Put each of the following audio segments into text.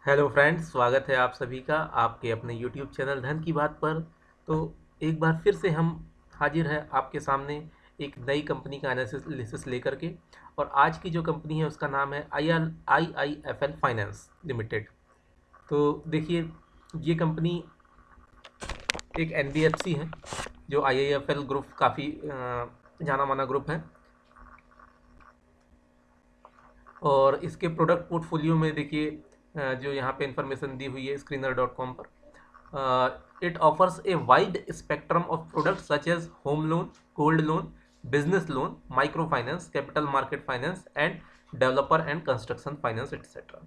Hello friends, स्वागत है आप सभी का आपके अपने यूट्यूब चैनल धन की बात पर। तो एक बार फिर से हम हाजिर हैं आपके सामने एक नई कंपनी का एनालिसिस लेकर के। और आज की जो कंपनी है उसका नाम है IIFL फाइनेंस लिमिटेड। तो देखिए, ये कंपनी एक NBFC है जो IIFL ग्रुप काफ़ी जाना माना ग्रुप है। और इसके प्रोडक्ट पोर्टफोलियो में देखिए, जो यहाँ पे इंफॉर्मेशन दी हुई है screener.com पर, it offers a wide spectrum of product such age home loan, gold loan, business loan, micro finance, capital market finance end developer and construction finance etcetera.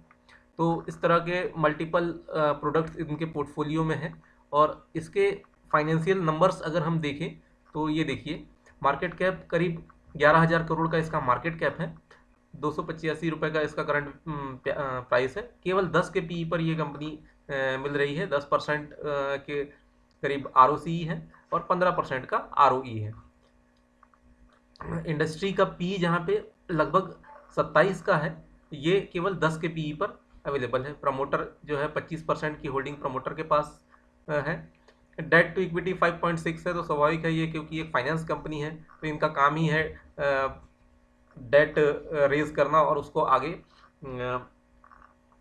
तो इस तरह के मल्टीपल प्रोडक्ट्स इनके पोर्टफोलियो में है। और इसके फाइनेंशियल नंबर्स अगर हम देखें तो ये देखिए, मार्केट कैप करीब 11,000 करोड़ का इसका मार्केट कैप है। 285 रुपये का इसका करंट प्राइस है। केवल 10 के पीई पर ये कंपनी मिल रही है। 10% के करीब ROCE है और 15% का ROE है। इंडस्ट्री का पी जहाँ पे लगभग 27 का है, ये केवल 10 के पीई पर अवेलेबल है। प्रमोटर जो है 25% की होल्डिंग प्रमोटर के पास है। डेट टू इक्विटी 5.6 है, तो स्वाभाविक है ये, क्योंकि एक फाइनेंस कंपनी है तो इनका काम ही है डेट रेज करना और उसको आगे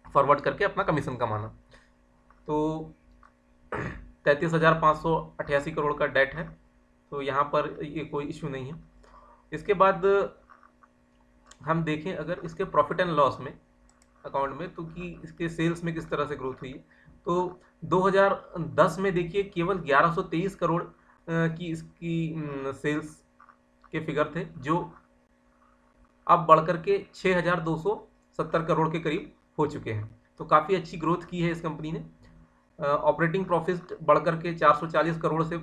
फॉरवर्ड करके अपना कमीशन कमाना। तो 33,588 करोड़ का डेट है, तो यहाँ पर ये कोई इशू नहीं है। इसके बाद हम देखें अगर इसके प्रॉफिट एंड लॉस में अकाउंट में, तो कि इसके सेल्स में किस तरह से ग्रोथ हुई है। तो 2010 में देखिए केवल 1123 करोड़ की इसकी सेल्स के फिगर थे, जो अब बढ़कर के 6,270 करोड़ के करीब हो चुके हैं। तो काफ़ी अच्छी ग्रोथ की है इस कंपनी ने। ऑपरेटिंग प्रॉफिट बढ़कर के 440 करोड़ से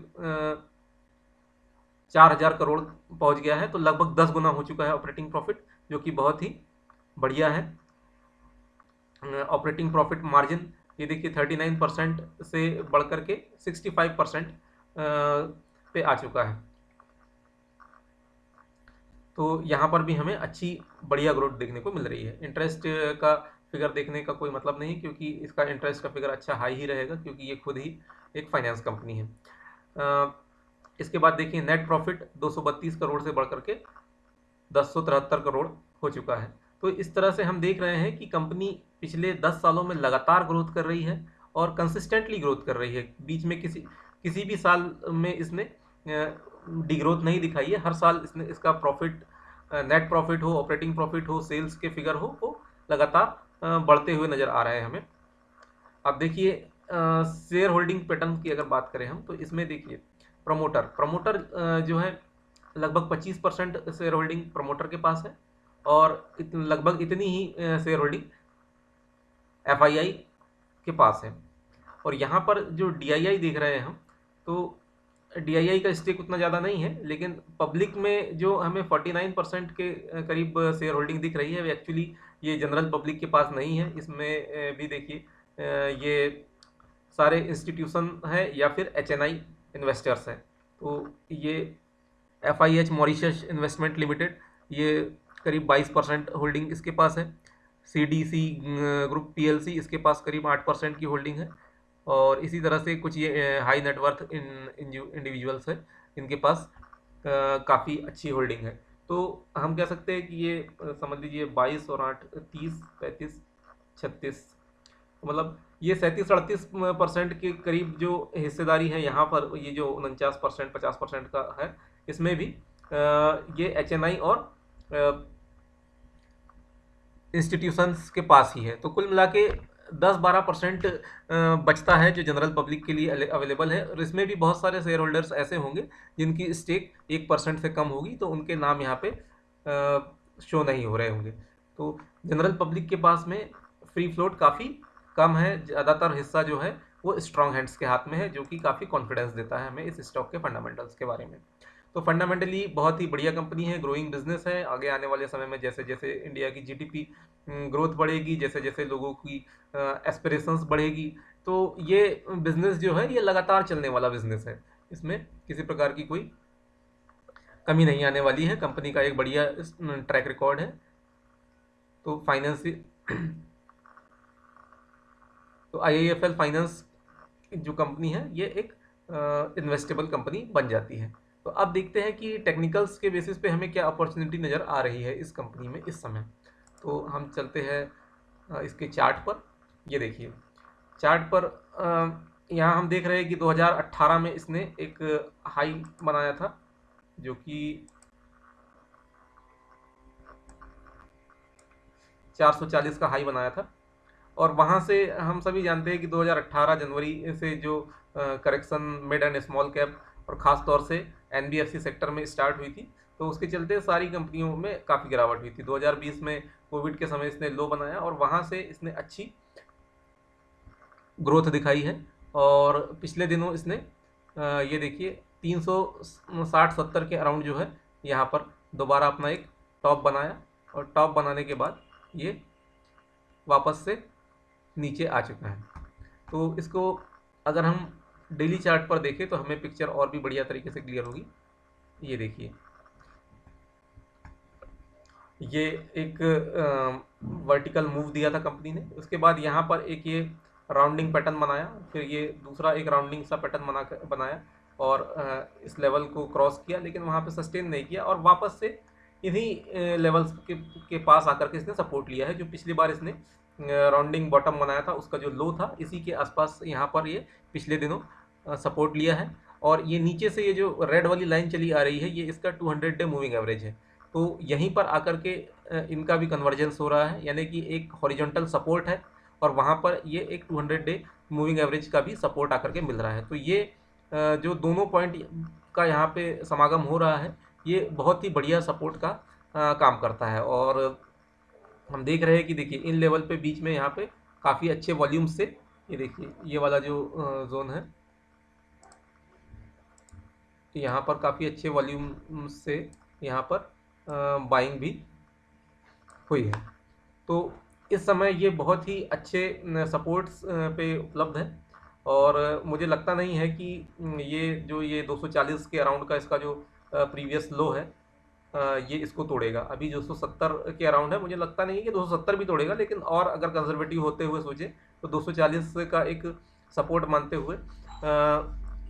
4,000 करोड़ पहुंच गया है, तो लगभग 10 गुना हो चुका है ऑपरेटिंग प्रॉफिट, जो कि बहुत ही बढ़िया है। ऑपरेटिंग प्रॉफिट मार्जिन ये देखिए 39% से बढ़कर के 65% पे आ चुका है। तो यहाँ पर भी हमें अच्छी बढ़िया ग्रोथ देखने को मिल रही है। इंटरेस्ट का फिगर देखने का कोई मतलब नहीं, क्योंकि इसका इंटरेस्ट का फिगर अच्छा हाई ही रहेगा, क्योंकि ये खुद ही एक फाइनेंस कंपनी है। इसके बाद देखिए, नेट प्रॉफिट 232 करोड़ से बढ़कर के 1073 करोड़ हो चुका है। तो इस तरह से हम देख रहे हैं कि कंपनी पिछले 10 सालों में लगातार ग्रोथ कर रही है और कंसिस्टेंटली ग्रोथ कर रही है। बीच में किसी किसी भी साल में इसने डिग्रोथ नहीं दिखाई है। हर साल इसने इसका प्रॉफिट, नेट प्रॉफिट हो, ऑपरेटिंग प्रॉफिट हो, सेल्स के फिगर हो, वो लगातार बढ़ते हुए नजर आ रहे हैं हमें। अब देखिए, शेयर होल्डिंग पैटर्न की अगर बात करें हम, तो इसमें देखिए प्रमोटर प्रमोटर जो है लगभग 25% शेयर होल्डिंग प्रमोटर के पास है, और लगभग इतनी ही शेयर होल्डिंग FII के पास है। और यहाँ पर जो DII देख रहे हैं हम, तो DII का स्टेक उतना ज़्यादा नहीं है, लेकिन पब्लिक में जो हमें 49% के करीब शेयर होल्डिंग दिख रही है, वो एक्चुअली ये जनरल पब्लिक के पास नहीं है। इसमें भी देखिए, ये सारे इंस्टीट्यूशन है या फिर HNI इन्वेस्टर्स हैं। तो ये FIH मॉरिशस इन्वेस्टमेंट लिमिटेड, ये करीब 22% होल्डिंग इसके पास है। CDC ग्रुप PLC, इसके पास करीब 8% की होल्डिंग है। और इसी तरह से कुछ ये हाई नेटवर्थ इंडिविजुअल्स है, इनके पास काफ़ी अच्छी होल्डिंग है। तो हम कह सकते हैं कि ये समझ लीजिए 22 और 8 30 35 36, मतलब ये 37-38% के करीब जो हिस्सेदारी है यहाँ पर, ये जो 49% 50% का है, इसमें भी ये HNI और इंस्टीट्यूशंस के पास ही है। तो कुल मिला के 10-12% बचता है जो जनरल पब्लिक के लिए अवेलेबल है। और इसमें भी बहुत सारे शेयर होल्डर्स ऐसे होंगे जिनकी स्टेक 1% से कम होगी, तो उनके नाम यहाँ पे शो नहीं हो रहे होंगे। तो जनरल पब्लिक के पास में फ्री फ्लोट काफ़ी कम है। ज़्यादातर हिस्सा जो है वो स्ट्रॉन्ग हैंड्स के हाथ में है, जो कि काफ़ी कॉन्फिडेंस देता है हमें इस स्टॉक के फंडामेंटल्स के बारे में। तो फंडामेंटली बहुत ही बढ़िया कंपनी है, ग्रोइंग बिजनेस है। आगे आने वाले समय में जैसे जैसे इंडिया की GDP ग्रोथ बढ़ेगी, जैसे जैसे लोगों की एस्पिरेशंस बढ़ेगी, तो ये बिजनेस जो है ये लगातार चलने वाला बिजनेस है। इसमें किसी प्रकार की कोई कमी नहीं आने वाली है। कंपनी का एक बढ़िया ट्रैक रिकॉर्ड है। तो फाइनेंस तो IIFL फाइनेंस जो कंपनी है ये एक इन्वेस्टेबल कंपनी बन जाती है। तो अब देखते हैं कि टेक्निकल्स के बेसिस पे हमें क्या अपॉर्चुनिटी नज़र आ रही है इस कंपनी में इस समय। तो हम चलते हैं इसके चार्ट पर। ये देखिए चार्ट पर यहाँ हम देख रहे हैं कि 2018 में इसने एक हाई बनाया था जो कि 440 का हाई बनाया था, और वहाँ से हम सभी जानते हैं कि 2018 जनवरी से जो correction mid and small cap और ख़ास तौर से NBFC सेक्टर में स्टार्ट हुई थी, तो उसके चलते सारी कंपनियों में काफ़ी गिरावट हुई थी। 2020 में कोविड के समय इसने लो बनाया और वहाँ से इसने अच्छी ग्रोथ दिखाई है। और पिछले दिनों इसने ये देखिए 360-70 के अराउंड जो है यहाँ पर दोबारा अपना एक टॉप बनाया, और टॉप बनाने के बाद ये वापस से नीचे आ चुका है। तो इसको अगर हम डेली चार्ट पर देखें तो हमें पिक्चर और भी बढ़िया तरीके से क्लियर होगी। ये देखिए ये एक वर्टिकल मूव दिया था कंपनी ने, उसके बाद यहाँ पर एक ये राउंडिंग पैटर्न बनाया, फिर ये दूसरा एक राउंडिंग सा पैटर्न बनाया और इस लेवल को क्रॉस किया, लेकिन वहाँ पे सस्टेन नहीं किया और वापस से इन्हीं लेवल्स के पास आकर के इसने सपोर्ट लिया है। जो पिछली बार इसने राउंडिंग बॉटम बनाया था उसका जो लो था इसी के आसपास यहाँ पर ये पिछले दिनों सपोर्ट लिया है। और ये नीचे से ये जो रेड वाली लाइन चली आ रही है ये इसका 200 डे मूविंग एवरेज है। तो यहीं पर आकर के इनका भी कन्वर्जेंस हो रहा है, यानी कि एक हॉरिजॉन्टल सपोर्ट है और वहाँ पर ये एक 200 डे मूविंग एवरेज का भी सपोर्ट आकर के मिल रहा है। तो ये जो दोनों पॉइंट का यहाँ पे समागम हो रहा है ये बहुत ही बढ़िया सपोर्ट का काम करता है। और हम देख रहे हैं कि देखिए इन लेवल पे बीच में यहाँ पे काफ़ी अच्छे वॉल्यूम से ये देखिए ये वाला जो जोन है यहाँ पर काफ़ी अच्छे वॉल्यूम से यहाँ पर बाइंग भी हुई है। तो इस समय ये बहुत ही अच्छे सपोर्ट्स पे उपलब्ध है और मुझे लगता नहीं है कि ये 240 के अराउंड का इसका जो प्रीवियस लो है ये इसको तोड़ेगा। अभी 270 के अराउंड है, मुझे लगता नहीं है कि 270 भी तोड़ेगा, लेकिन और अगर कंजर्वेटिव होते हुए सोचे तो 240 का एक सपोर्ट मानते हुए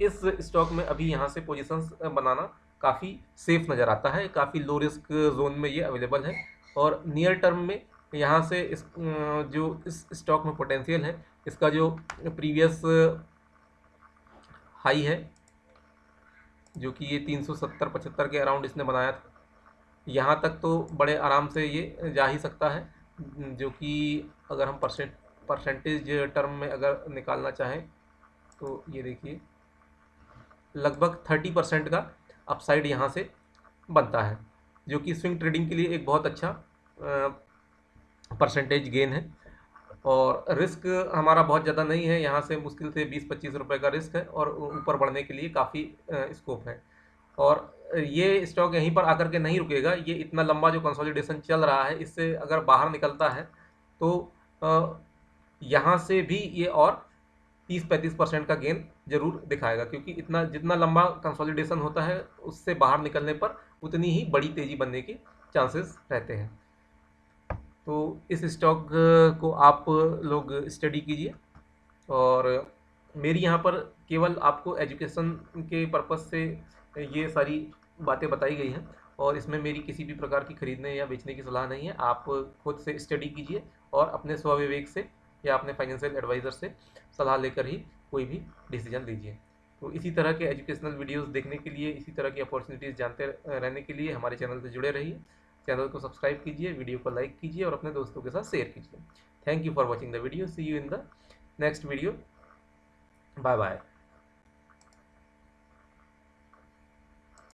इस स्टॉक में अभी यहाँ से पोजीशंस बनाना काफ़ी सेफ नज़र आता है। काफ़ी लो रिस्क जोन में ये अवेलेबल है और नियर टर्म में यहाँ से इस स्टॉक में पोटेंशियल है। इसका जो प्रीवियस हाई है जो कि ये 370-75 के अराउंड इसने बनाया था, यहाँ तक तो बड़े आराम से ये जा ही सकता है, जो कि अगर हम परसेंटेज टर्म में अगर निकालना चाहें तो ये देखिए लगभग 30% का अपसाइड यहाँ से बनता है, जो कि स्विंग ट्रेडिंग के लिए एक बहुत अच्छा परसेंटेज गेन है। और रिस्क हमारा बहुत ज़्यादा नहीं है, यहाँ से मुश्किल से 20-25 रुपये का रिस्क है और ऊपर बढ़ने के लिए काफ़ी स्कोप है। और ये स्टॉक यहीं पर आकर के नहीं रुकेगा, ये इतना लंबा जो कंसोलिडेशन चल रहा है इससे अगर बाहर निकलता है तो यहाँ से भी ये और 30-35% का गेन जरूर दिखाएगा, क्योंकि इतना जितना लंबा कंसोलिडेशन होता है उससे बाहर निकलने पर उतनी ही बड़ी तेज़ी बनने के चांसेस रहते हैं। तो इस स्टॉक को आप लोग स्टडी कीजिए और मेरी यहाँ पर केवल आपको एजुकेशन के पर्पस से ये सारी बातें बताई गई हैं और इसमें मेरी किसी भी प्रकार की खरीदने या बेचने की सलाह नहीं है। आप खुद से स्टडी कीजिए और अपने स्वविवेक से या अपने फाइनेंशियल एडवाइज़र से सलाह लेकर ही कोई भी डिसीजन लीजिए। तो इसी तरह के एजुकेशनल वीडियोस देखने के लिए, इसी तरह की अपॉर्चुनिटीज़ जानते रहने के लिए हमारे चैनल से जुड़े रहिए। चैनल को सब्सक्राइब कीजिए, वीडियो को लाइक कीजिए और अपने दोस्तों के साथ शेयर कीजिए। Thank you for watching the video. See you in the next video. Bye bye.